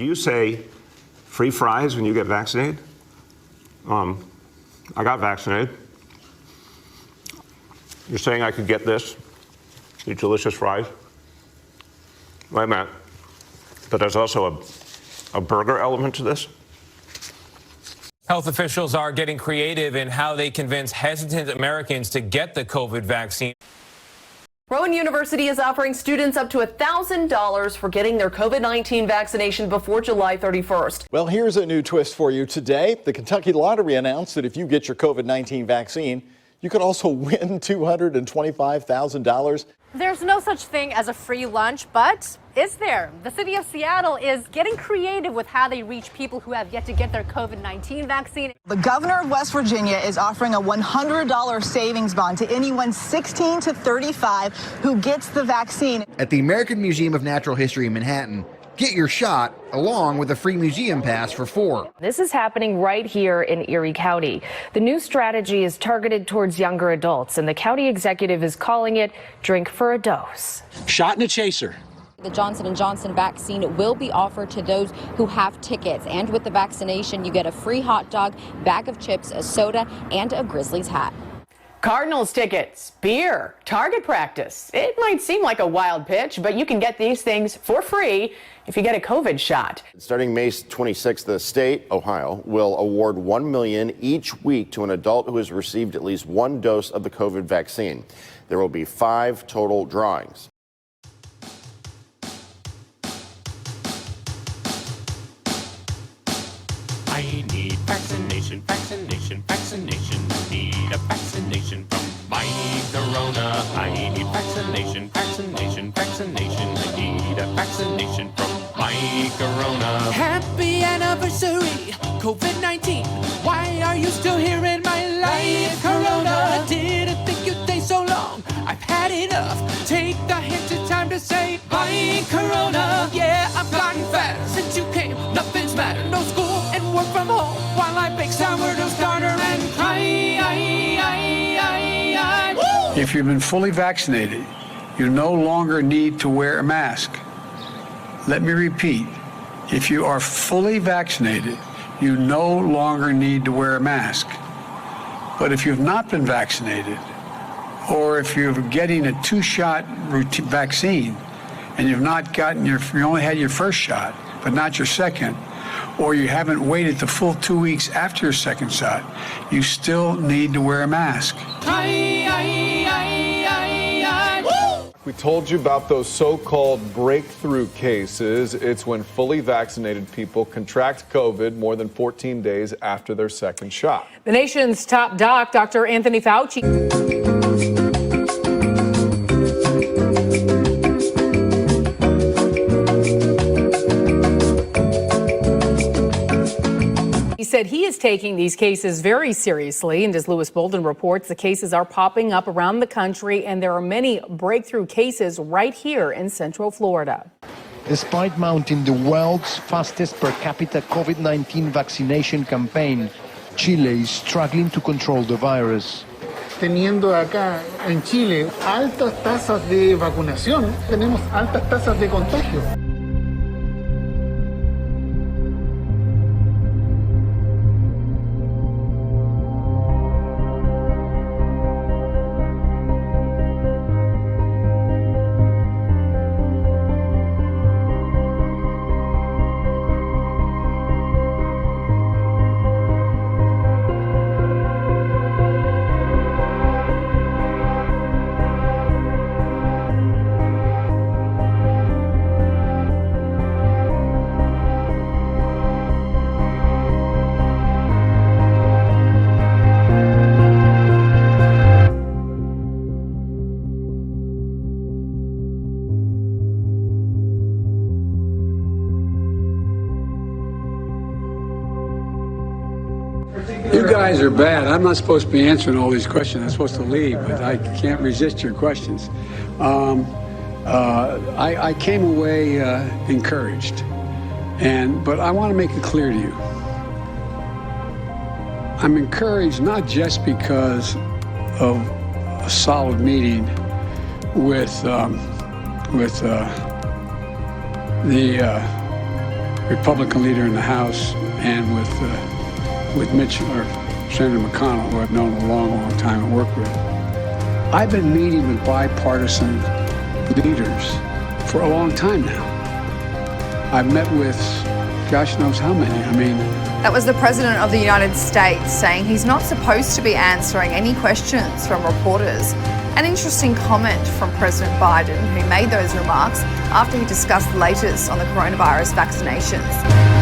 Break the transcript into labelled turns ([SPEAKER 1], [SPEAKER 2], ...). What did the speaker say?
[SPEAKER 1] Do you say free fries when you get vaccinated? I got vaccinated. You're saying I could get this, these delicious fries? Wait a minute. But there's also a burger element to this?
[SPEAKER 2] Health officials are getting creative in how they convince hesitant Americans to get the COVID vaccine.
[SPEAKER 3] Rowan University is offering students up to $1,000 for getting their COVID-19 vaccination before July 31st.
[SPEAKER 4] Well, here's a new twist for you today. The Kentucky Lottery announced that if you get your COVID-19 vaccine, you could also win $225,000.
[SPEAKER 5] There's no such thing as a free lunch, but is there? The city of Seattle is getting creative with how they reach people who have yet to get their COVID-19 vaccine.
[SPEAKER 6] The governor of West Virginia is offering a $100 savings bond to anyone 16 to 35 who gets the vaccine.
[SPEAKER 7] At the American Museum of Natural History in Manhattan, get your shot along with a free museum pass for 4.
[SPEAKER 8] This is happening right here in Erie County. The new strategy is targeted towards younger adults, and the county executive is calling it Drink for a Dose.
[SPEAKER 9] Shot and a chaser.
[SPEAKER 10] The Johnson & Johnson vaccine will be offered to those who have tickets. And with the vaccination, you get a free hot dog, bag of chips, a soda, and a Grizzlies hat.
[SPEAKER 11] Cardinals tickets, beer, target practice. It might seem like a wild pitch, but you can get these things for free if you get a COVID shot.
[SPEAKER 12] Starting May 26th, the state, Ohio, will award $1 million each week to an adult who has received at least one dose of the COVID vaccine. There will be 5 total drawings.
[SPEAKER 13] I need vaccination, vaccination, vaccination. Need a vaccination from my corona. I need vaccination, vaccination, vaccination. I need a vaccination from my corona.
[SPEAKER 14] Happy anniversary, COVID-19. Why are you still here in my life, corona? I didn't think you'd stay so long. I've had enough. Take the hint, it's time to say bye, corona. Yeah, I'm flying fast. Since you came, nothing's mattered. No school and work from home while I bake sourdough starter and cry.
[SPEAKER 15] If you've been fully vaccinated, you no longer need to wear a mask. Let me repeat, if you are fully vaccinated, you no longer need to wear a mask. But if you've not been vaccinated, or if you're getting a 2-shot vaccine and you've not gotten you only had your first shot, but not your second, or you haven't waited the full 2 weeks after your second shot, you still need to wear a mask.
[SPEAKER 16] We told you about those so-called breakthrough cases. It's when fully vaccinated people contract COVID more than 14 days after their second shot.
[SPEAKER 5] The nation's top doc, Dr. Anthony Fauci. He said he is taking these cases very seriously, and as Louis Bolden reports, the cases are popping up around the country, and there are many breakthrough cases right here in Central Florida.
[SPEAKER 17] Despite mounting the world's fastest per capita COVID-19 vaccination campaign, Chile is struggling to control the virus.
[SPEAKER 18] Teniendo acá en Chile altas tasas de vacunación, tenemos altas tasas de contagio.
[SPEAKER 15] You guys are bad. I'm not supposed to be answering all these questions. I'm supposed to leave, but I can't resist your questions. I came away encouraged, but I want to make it clear to you. I'm encouraged not just because of a solid meeting with the Republican leader in the House and with Mitch or Senator McConnell, who I've known a long, long time and worked with. I've been meeting with bipartisan leaders for a long time now. I've met with gosh knows how many. I mean,
[SPEAKER 9] that was the President of the United States saying he's not supposed to be answering any questions from reporters. An interesting comment from President Biden, who made those remarks after he discussed the latest on the coronavirus vaccinations.